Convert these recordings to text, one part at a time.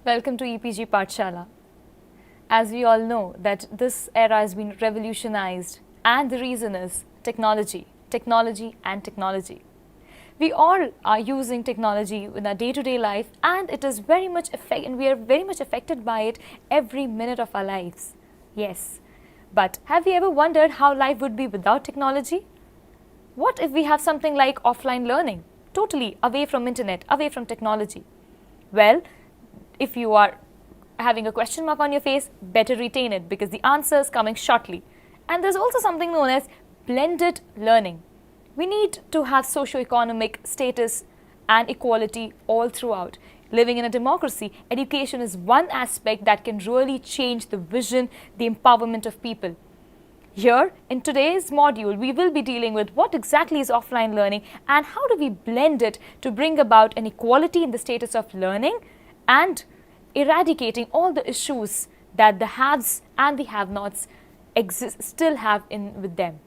Welcome to EPG Pathshala. As we all know that this era has been revolutionized and the reason is technology, technology and technology. We all are using technology in our day-to-day life and it is very much and we are very much affected by it every minute of our lives. Yes, but have you ever wondered how life would be without technology? What if we have something like offline learning, totally away from internet, away from technology? Well, if you are having a question mark on your face, better retain it because the answer is coming shortly. And there's also something known as blended learning. We need to have socio-economic status and equality all throughout. Living in a democracy, education is one aspect that can really change the vision, the empowerment of people. Here, in today's module, we will be dealing with what exactly is offline learning and how do we blend it to bring about an equality in the status of learning and eradicating all the issues that the haves and the have-nots still have with them.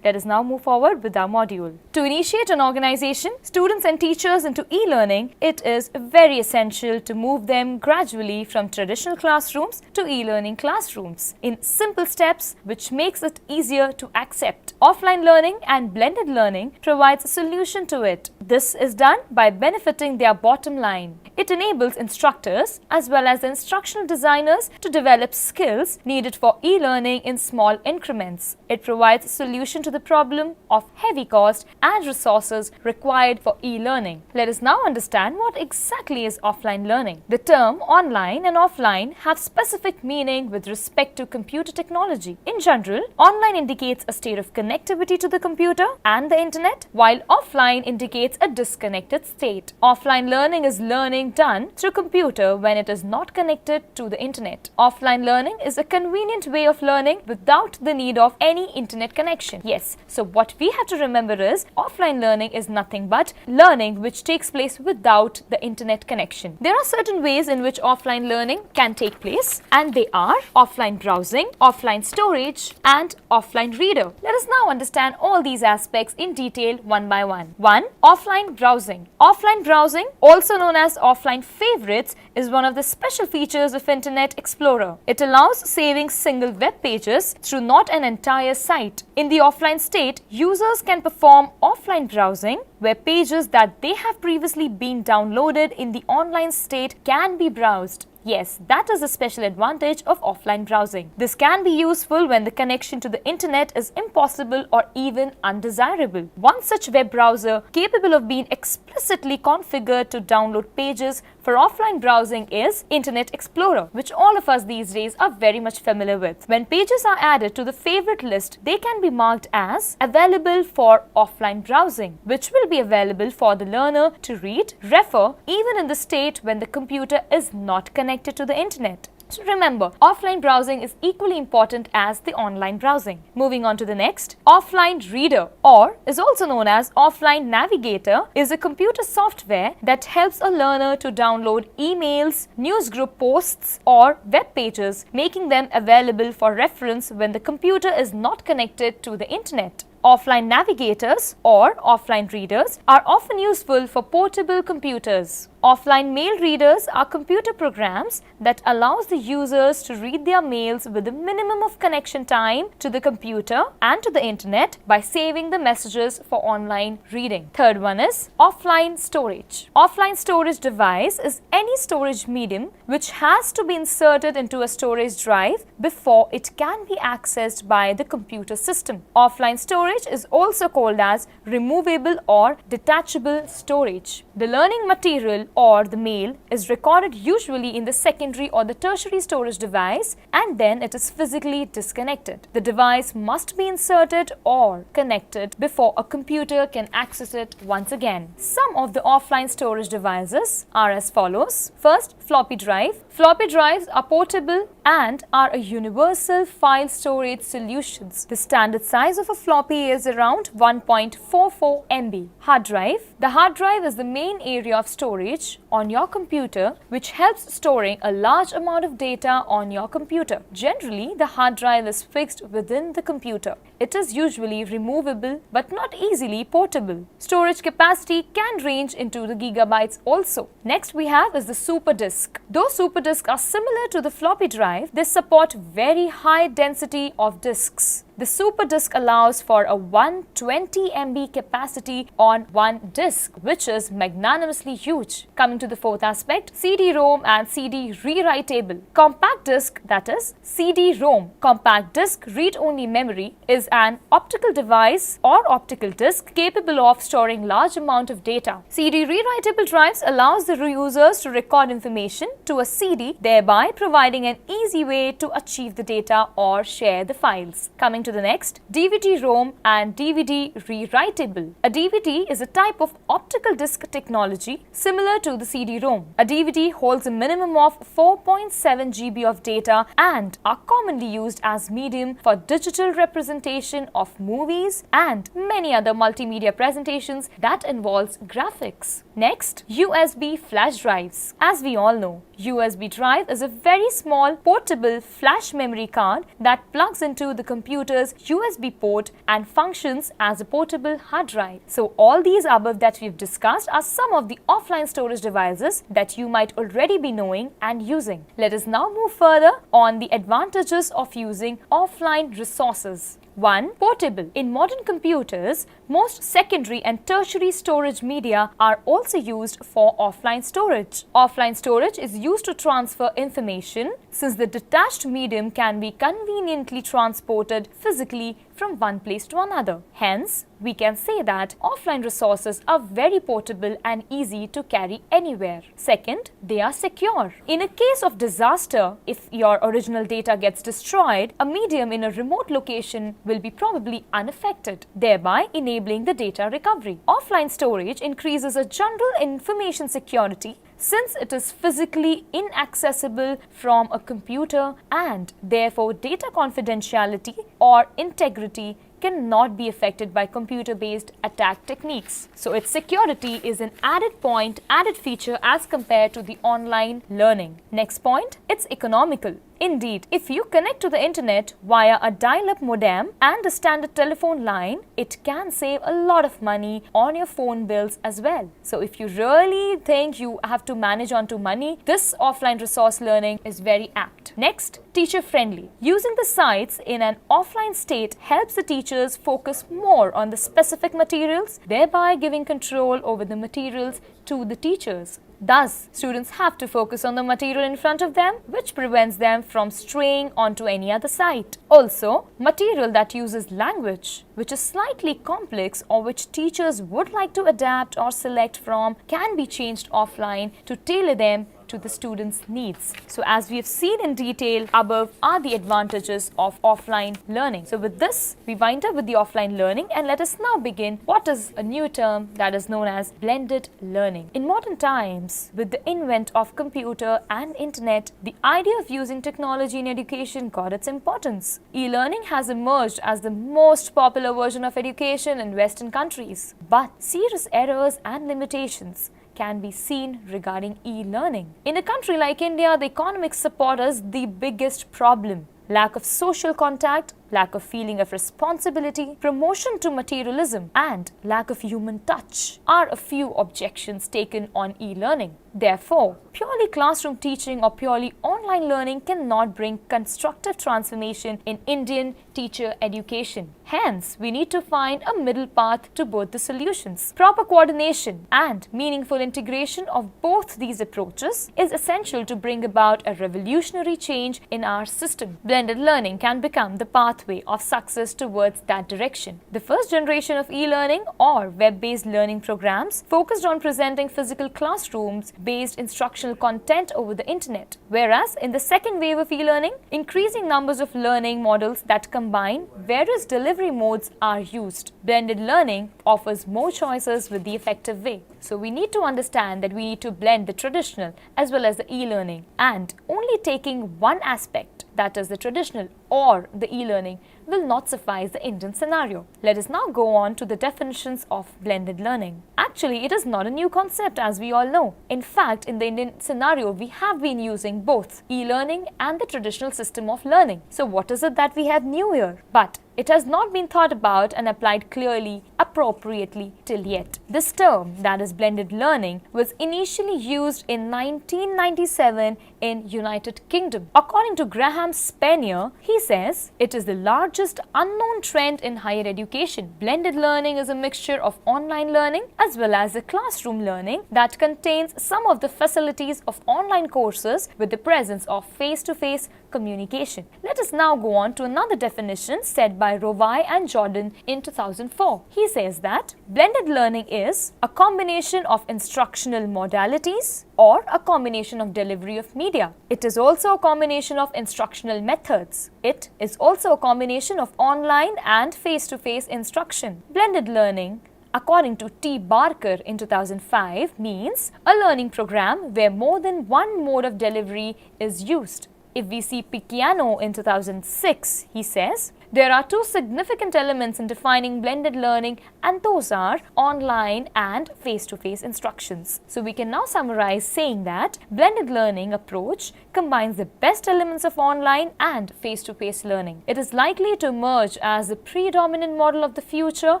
Let us now move forward with our module. To initiate an organization, students and teachers into e-learning, it is very essential to move them gradually from traditional classrooms to e-learning classrooms in simple steps which makes it easier to accept. Offline learning and blended learning provides a solution to it. This is done by benefiting their bottom line. It enables instructors as well as the instructional designers to develop skills needed for e-learning in small increments. It provides a solution to the problem of heavy cost and resources required for e-learning. Let us now understand what exactly is offline learning. The term online and offline have specific meaning with respect to computer technology. In general, online indicates a state of connectivity to the computer and the internet, while offline indicates a disconnected state. Offline learning is learning done through computer when it is not connected to the internet. Offline learning is a convenient way of learning without the need of any internet connection. Yes, so what we have to remember is offline learning is nothing but learning which takes place without the internet connection. There are certain ways in which offline learning can take place and they are offline browsing, offline storage and offline reader. Let us now understand all these aspects in detail one by one. 1. Offline browsing. Offline browsing, also known as offline favorites, is one of the special features of Internet Explorer. It allows saving single web pages through not an entire site. In the offline state, users can perform offline browsing where pages that they have previously been downloaded in the online state can be browsed. Yes, that is a special advantage of offline browsing. This can be useful when the connection to the internet is impossible or even undesirable. One such web browser capable of being explicitly configured to download pages for offline browsing is Internet Explorer, which all of us these days are very much familiar with. When pages are added to the favorite list, they can be marked as available for offline browsing, which will be available for the learner to read, refer, even in the state when the computer is not connected to the internet. So remember, offline browsing is equally important as the online browsing. Moving on to the next, offline reader, or is also known as offline navigator, is a computer software that helps a learner to download emails, newsgroup posts or web pages, making them available for reference when the computer is not connected to the internet. Offline navigators or offline readers are often useful for portable computers. Offline mail readers are computer programs that allows the users to read their mails with a minimum of connection time to the computer and to the internet by saving the messages for online reading. Third one is offline storage. Offline storage device is any storage medium which has to be inserted into a storage drive before it can be accessed by the computer system. Offline storage is also called as removable or detachable storage. The learning material or the mail is recorded usually in the secondary or the tertiary storage device and then it is physically disconnected. The device must be inserted or connected before a computer can access it once again. Some of the offline storage devices are as follows. First, floppy drive. Floppy drives are portable and are a universal file storage solutions. The standard size of a floppy is around 1.44 MB. Hard drive. The hard drive is the main area of storage storage on your computer which helps storing a large amount of data on your computer. Generally, the hard drive is fixed within the computer. It is usually removable but not easily portable. Storage capacity can range into the gigabytes also. Next we have is the super disk. Though super disks are similar to the floppy drive, they support very high density of disks. The super disk allows for a 120 MB capacity on one disk, which is magnanimously huge. Coming to the fourth aspect, CD-ROM and CD rewritable. Compact disk, that is CD-ROM, compact disk read-only memory, is an optical device or optical disk capable of storing large amount of data. CD rewritable drives allows the users to record information to a CD, thereby providing an easy way to achieve the data or share the files. Coming to the next, DVD-ROM and DVD rewritable. A DVD is a type of optical disc technology similar to the CD-ROM. A DVD holds a minimum of 4.7 GB of data and are commonly used as medium for digital representation of movies and many other multimedia presentations that involves graphics. Next, USB flash drives. As we all know, USB drive is a very small portable flash memory card that plugs into the computer's USB port and functions as a portable hard drive. So all these above that we've discussed are some of the offline storage devices that you might already be knowing and using. Let us now move further on the advantages of using offline resources. 1. Portable. In modern computers, most secondary and tertiary storage media are also used for offline storage. Offline storage is used to transfer information since the detached medium can be conveniently transported physically from one place to another. Hence, we can say that offline resources are very portable and easy to carry anywhere. Second, they are secure. In a case of disaster, if your original data gets destroyed, a medium in a remote location will be probably unaffected, thereby enabling the data recovery. Offline storage increases a general information security since it is physically inaccessible from a computer and therefore data confidentiality or integrity cannot be affected by computer-based attack techniques. So its security is an added point, added feature as compared to the online learning. Next point, it's economical. Indeed, if you connect to the internet via a dial-up modem and a standard telephone line, it can save a lot of money on your phone bills as well. So if you really think you have to manage onto money, this offline resource learning is very apt. Next, teacher-friendly. Using the sites in an offline state helps the teachers focus more on the specific materials, thereby giving control over the materials to the teachers. Thus, students have to focus on the material in front of them, which prevents them from straying onto any other site. Also, material that uses language, which is slightly complex or which teachers would like to adapt or select from, can be changed offline to tailor them to the students' needs. So as we have seen in detail, above are the advantages of offline learning. So with this, we wind up with the offline learning, and let us now begin what is a new term that is known as blended learning. In modern times, with the invent of computer and internet, the idea of using technology in education got its importance. E-learning has emerged as the most popular version of education in Western countries. But serious errors and limitations can be seen regarding e-learning. In a country like India, the economic support is the biggest problem. Lack of social contact, lack of feeling of responsibility, promotion to materialism, and lack of human touch are a few objections taken on e-learning. Therefore, purely classroom teaching or purely online learning cannot bring constructive transformation in Indian teacher education. Hence, we need to find a middle path to both the solutions. Proper coordination and meaningful integration of both these approaches is essential to bring about a revolutionary change in our system. Blended learning can become the pathway of success towards that direction. The first generation of e-learning or web-based learning programs focused on presenting physical classrooms-based instructional content over the internet, whereas in the second wave of e-learning, increasing numbers of learning models that combine various delivery modes are used. Blended learning offers more choices with the effective way. So we need to understand that we need to blend the traditional as well as the e-learning, and only taking one aspect, that is the traditional or the e-learning, will not suffice the Indian scenario. Let us now go on to the definitions of blended learning. Actually, it is not a new concept, as we all know. In fact, in the Indian scenario, we have been using both e-learning and the traditional system of learning. So what is it that we have new here? But it has not been thought about and applied clearly, appropriately till yet. This term, that is blended learning, was initially used in 1997 in United Kingdom. According to Graham Spanier, he says, it is the largest unknown trend in higher education. Blended learning is a mixture of online learning as well as the classroom learning that contains some of the facilities of online courses with the presence of face-to-face communication. Let us now go on to another definition said by Rovai and Jordan in 2004. He says that blended learning is a combination of instructional modalities or a combination of delivery of media. It is also a combination of instructional methods. It is also a combination of online and face-to-face instruction. Blended learning, according to T. Barker in 2005, means a learning program where more than one mode of delivery is used. If we see Picciano in 2006, he says, there are two significant elements in defining blended learning, and those are online and face-to-face instructions. So we can now summarize saying that blended learning approach combines the best elements of online and face-to-face learning. It is likely to emerge as the predominant model of the future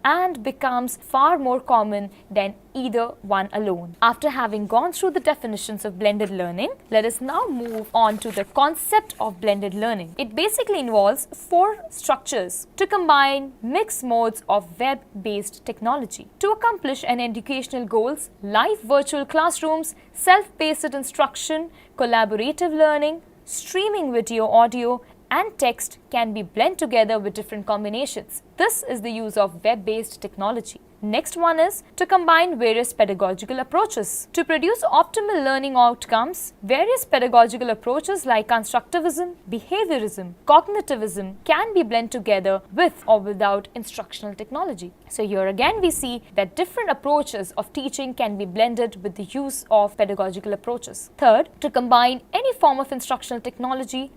and becomes far more common than either one alone. After having gone through the definitions of blended learning, let us now move on to the concept of blended learning. It basically involves four structures to combine mixed modes of web-based technology to accomplish an educational goals: live virtual classrooms, self-paced instruction, collaborative learning, streaming video, audio, and text can be blended together with different combinations. This is the use of web-based technology. Next one is to combine various pedagogical approaches. To produce optimal learning outcomes, various pedagogical approaches like constructivism, behaviorism, cognitivism can be blended together with or without instructional technology. So here again we see that different approaches of teaching can be blended with the use of pedagogical approaches. Third, to combine any form of instructional technologies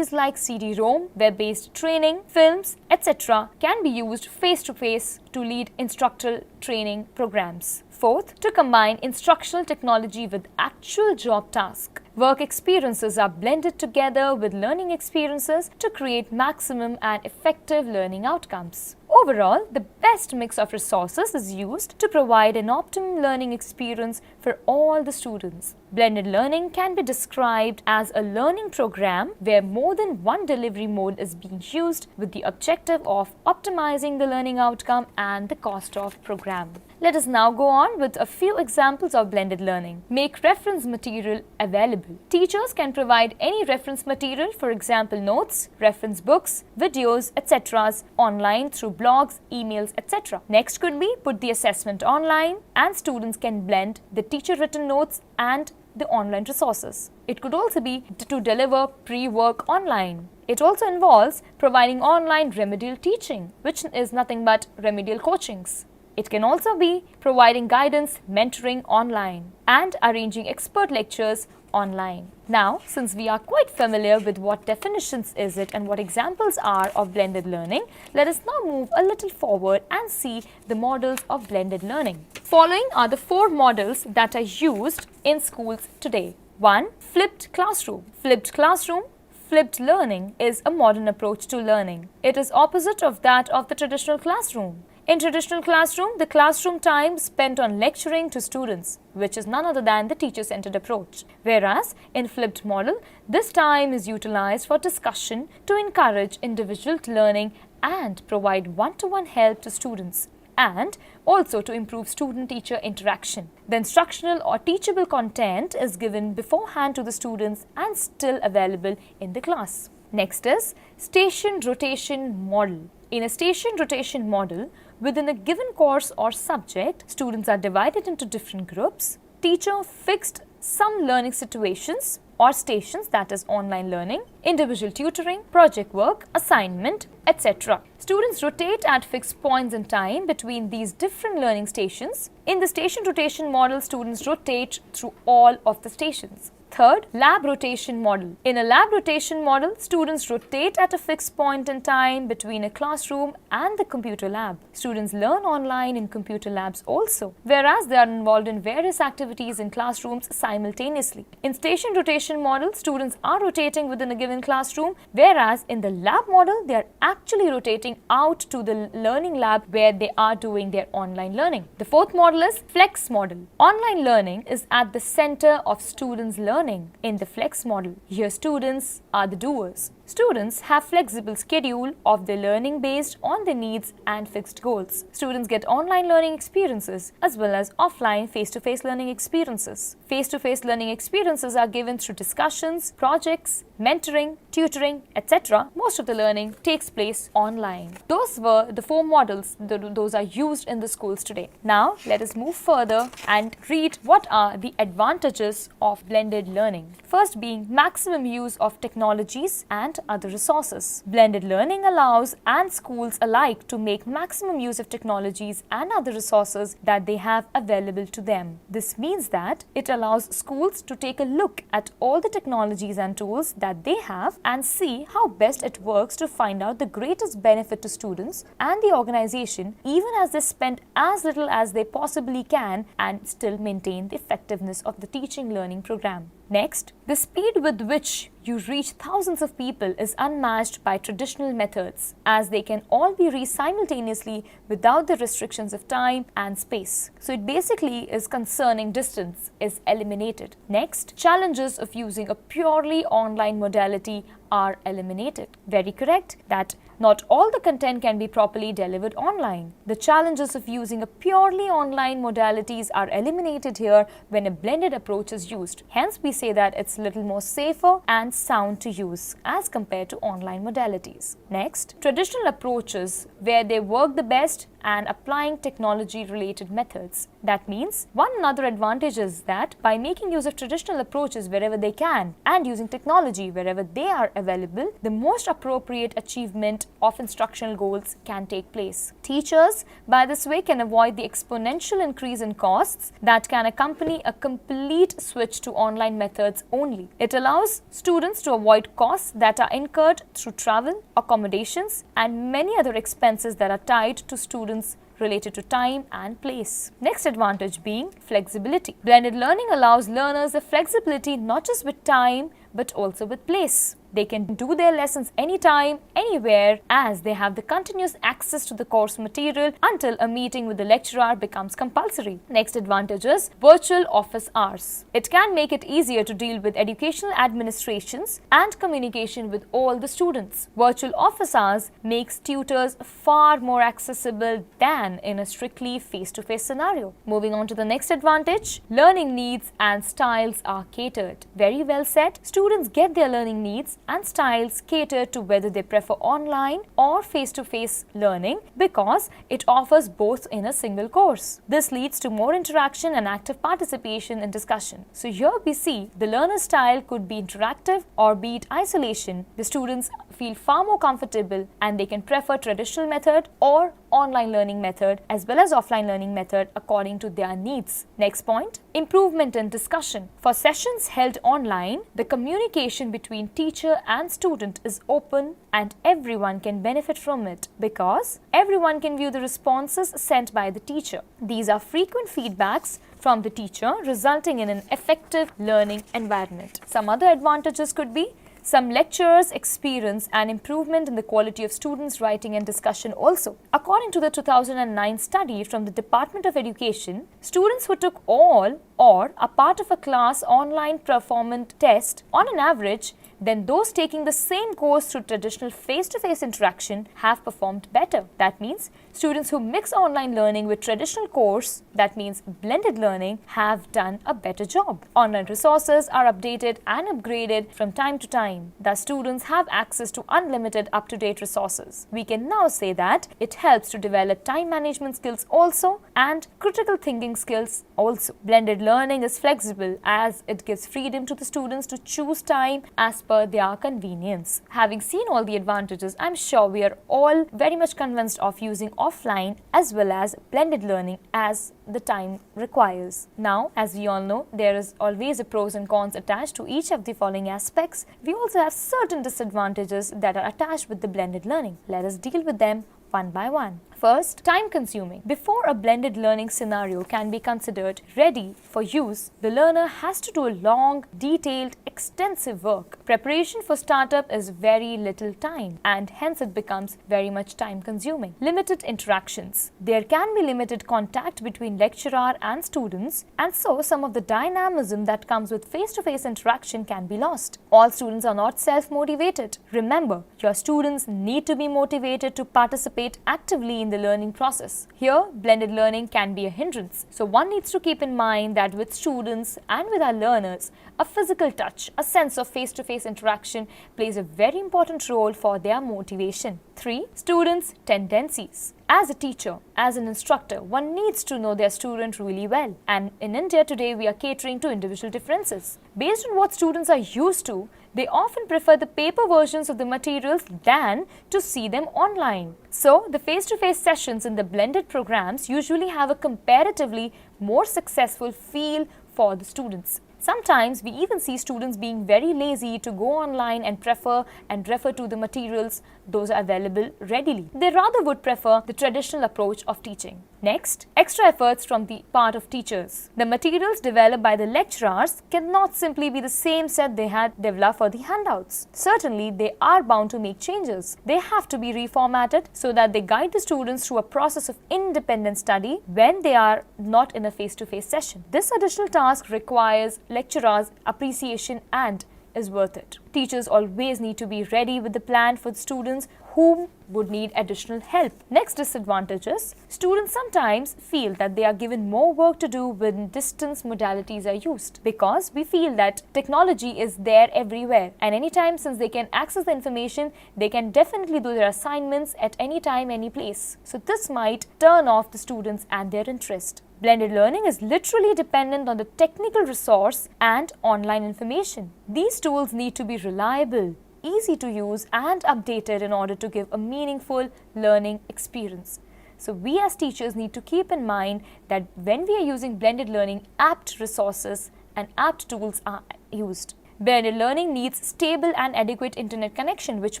like CD-ROM, web-based training, films, etc. can be used face-to-face to lead instructional training programs. Fourth, to combine instructional technology with actual job tasks. Work experiences are blended together with learning experiences to create maximum and effective learning outcomes. Overall, the best mix of resources is used to provide an optimum learning experience for all the students. Blended learning can be described as a learning program where more than one delivery mode is being used with the objective of optimizing the learning outcome and the cost of program. Let us now go on with a few examples of blended learning. Make reference material available. Teachers can provide any reference material, for example notes, reference books, videos, etc. online through blogs, emails, etc. Next could be put the assessment online, and students can blend the teacher written notes and the online resources. It could also be to deliver pre-work online. It also involves providing online remedial teaching, which is nothing but remedial coachings. It can also be providing guidance, mentoring online, and arranging expert lectures online. Now, since we are quite familiar with what definitions is it and what examples are of blended learning, let us now move a little forward and see the models of blended learning. Following are the four models that are used in schools today. 1. Flipped classroom. Flipped learning is a modern approach to learning. It is opposite of that of the traditional classroom. In traditional classroom, the classroom time spent on lecturing to students, which is none other than the teacher-centered approach. Whereas, in flipped model, this time is utilized for discussion to encourage individual learning and provide one-to-one help to students, and also to improve student-teacher interaction. The instructional or teachable content is given beforehand to the students and still available in the class. Next is station rotation model. In a station rotation model, within a given course or subject, students are divided into different groups. Teacher fixed some learning situations or stations, that is online learning, individual tutoring, project work, assignment, etc. Students rotate at fixed points in time between these different learning stations. In the station rotation model, students rotate through all of the stations. Third, lab rotation model. In a lab rotation model, students rotate at a fixed point in time between a classroom and the computer lab. Students learn online in computer labs also, whereas they are involved in various activities in classrooms simultaneously. In station rotation model, students are rotating within a given classroom, whereas in the lab model, they are actually rotating out to the learning lab where they are doing their online learning. The fourth model is flex model. Online learning is at the center of students' learning. In the flex model, here students are the doers. Students have flexible schedule of their learning based on their needs and fixed goals. Students get online learning experiences as well as offline face-to-face learning experiences. Face-to-face learning experiences are given through discussions, projects, mentoring, tutoring, etc. Most of the learning takes place online. Those were the four models those are used in the schools today. Now let us move further and read what are the advantages of blended learning. First being maximum use of technologies and other resources. Blended learning allows and schools alike to make maximum use of technologies and other resources that they have available to them. This means that it allows schools to take a look at all the technologies and tools that they have and see how best it works to find out the greatest benefit to students and the organization, even as they spend as little as they possibly can and still maintain the effectiveness of the teaching learning program. Next, the speed with which you reach thousands of people is unmatched by traditional methods, as they can all be reached simultaneously without the restrictions of time and space. So it basically is concerning distance is eliminated. Next, challenges of using a purely online modality are eliminated. Very correct that not all the content can be properly delivered online. The challenges of using a purely online modalities are eliminated here when a blended approach is used. Hence, we say that it's a little more safer and sound to use as compared to online modalities. Next, traditional approaches where they work the best and applying technology-related methods. That means one another advantage is that by making use of traditional approaches wherever they can and using technology wherever they are available, the most appropriate achievement of instructional goals can take place. Teachers, by this way, can avoid the exponential increase in costs that can accompany a complete switch to online methods only. It allows students to avoid costs that are incurred through travel, accommodations, and many other expenses that are tied to students related to time and place. Next advantage being flexibility. Blended learning allows learners the flexibility not just with time but also with place. They can do their lessons anytime, anywhere, as they have the continuous access to the course material until a meeting with the lecturer becomes compulsory. Next advantage is virtual office hours. It can make it easier to deal with educational administrations and communication with all the students. Virtual office hours makes tutors far more accessible than in a strictly face-to-face scenario. Moving on to the next advantage, learning needs and styles are catered. Very well said. Students get their learning needs and styles cater to whether they prefer online or face-to-face learning because it offers both in a single course. This leads to more interaction and active participation in discussion. So here we see the learner style could be interactive or be it isolation. The students feel far more comfortable and they can prefer traditional method or online learning method as well as offline learning method according to their needs. Next point, improvement in discussion. For sessions held online, the communication between teacher and student is open and everyone can benefit from it because everyone can view the responses sent by the teacher. These are frequent feedbacks from the teacher resulting in an effective learning environment. Some other advantages could be some lecturers experience an improvement in the quality of students' writing and discussion also. According to the 2009 study from the Department of Education, students who took all or a part of a class online performance test on an average then those taking the same course through traditional face-to-face interaction have performed better. That means students who mix online learning with traditional course, that means blended learning, have done a better job. Online resources are updated and upgraded from time to time time. Thus, students have access to unlimited up-to-date resources. We can now say that it helps to develop time management skills also and critical thinking skills also. Blended learning is flexible as it gives freedom to the students to choose time as per their convenience. Having seen all the advantages, I'm sure we are all very much convinced of using offline as well as blended learning as the time requires. Now, as we all know, there is always a pros and cons attached to each of the following aspects. We also have certain disadvantages that are attached with the blended learning. Let us deal with them one by one. First, time consuming. Before a blended learning scenario can be considered ready for use, the learner has to do a long, detailed, extensive work. Preparation for startup is very little time and hence it becomes very much time consuming. Limited interactions. There can be limited contact between lecturer and students, and so some of the dynamism that comes with face-to-face interaction can be lost. All students are not self-motivated. Remember, your students need to be motivated to participate actively in the learning process. Here, blended learning can be a hindrance. So one needs to keep in mind that with students and with our learners, a physical touch, a sense of face-to-face interaction plays a very important role for their motivation. 3. Students' tendencies. As a teacher, as an instructor, one needs to know their student really well. And in India today, we are catering to individual differences. Based on what students are used to, they often prefer the paper versions of the materials than to see them online. So, the face-to-face sessions in the blended programs usually have a comparatively more successful feel for the students. Sometimes we even see students being very lazy to go online and refer to the materials those are available readily. They rather would prefer the traditional approach of teaching. Next, extra efforts from the part of teachers. The materials developed by the lecturers cannot simply be the same set they had developed for the handouts. Certainly, they are bound to make changes. They have to be reformatted so that they guide the students through a process of independent study when they are not in a face-to-face session. This additional task requires lecturers' appreciation and is worth it. Teachers always need to be ready with the plan for the students whom would need additional help. Next disadvantages. Students sometimes feel that they are given more work to do when distance modalities are used, because we feel that technology is there everywhere and anytime, since they can access the information, they can definitely do their assignments at any time, any place. So this might turn off the students and their interest. Blended learning is literally dependent on the technical resource and online information. These tools need to be reliable, easy to use and updated in order to give a meaningful learning experience. So we as teachers need to keep in mind that when we are using blended learning, apt resources and apt tools are used. Blended learning needs stable and adequate internet connection, which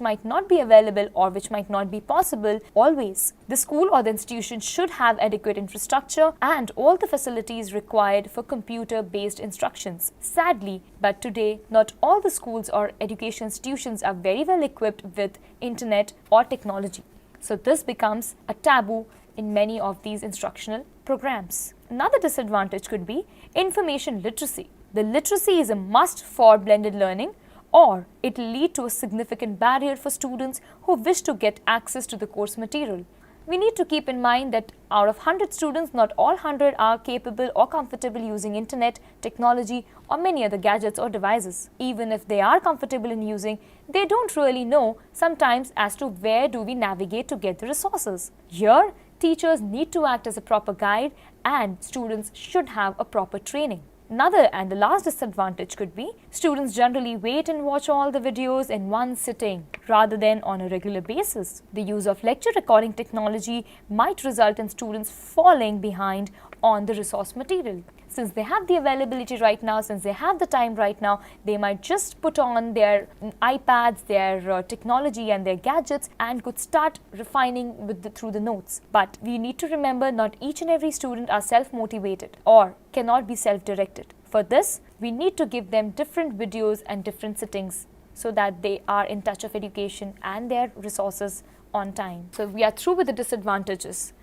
might not be available or which might not be possible always. The school or the institution should have adequate infrastructure and all the facilities required for computer-based instructions. Sadly, but today, not all the schools or education institutions are very well equipped with internet or technology. So this becomes a taboo in many of these instructional programs. Another disadvantage could be information literacy. The literacy is a must for blended learning, or it will lead to a significant barrier for students who wish to get access to the course material. We need to keep in mind that out of 100 students, not all 100 are capable or comfortable using internet, technology or many other gadgets or devices. Even if they are comfortable in using, they don't really know sometimes as to where do we navigate to get the resources. Here, teachers need to act as a proper guide and students should have a proper training. Another and the last disadvantage could be students generally wait and watch all the videos in one sitting rather than on a regular basis. The use of lecture recording technology might result in students falling behind on the resource material. Since they have the availability right now, since they have the time right now, they might just put on their iPads, their technology and their gadgets and could start refining through the notes. But we need to remember not each and every student are self-motivated or cannot be self-directed. For this, we need to give them different videos and different sittings so that they are in touch of education and their resources on time. So we are through with the disadvantages.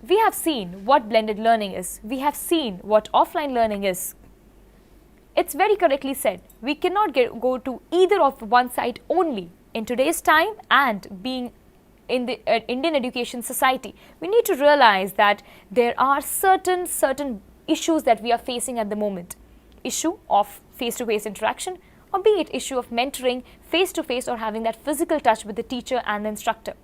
We have seen what blended learning is. We have seen what offline learning is. It's very correctly said. We cannot go to either of one side only. In today's time and being in the Indian education society, we need to realize that there are certain issues that we are facing at the moment. Issue of face-to-face interaction, or be it issue of mentoring face-to-face or having that physical touch with the teacher and the instructor.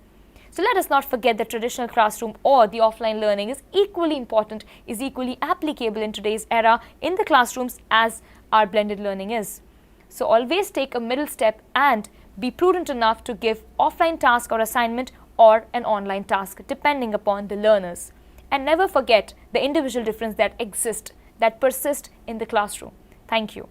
So let us not forget that traditional classroom or the offline learning is equally important, is equally applicable in today's era in the classrooms as our blended learning is. So always take a middle step and be prudent enough to give offline task or assignment or an online task depending upon the learners. And never forget the individual difference that exists, that persists in the classroom. Thank you.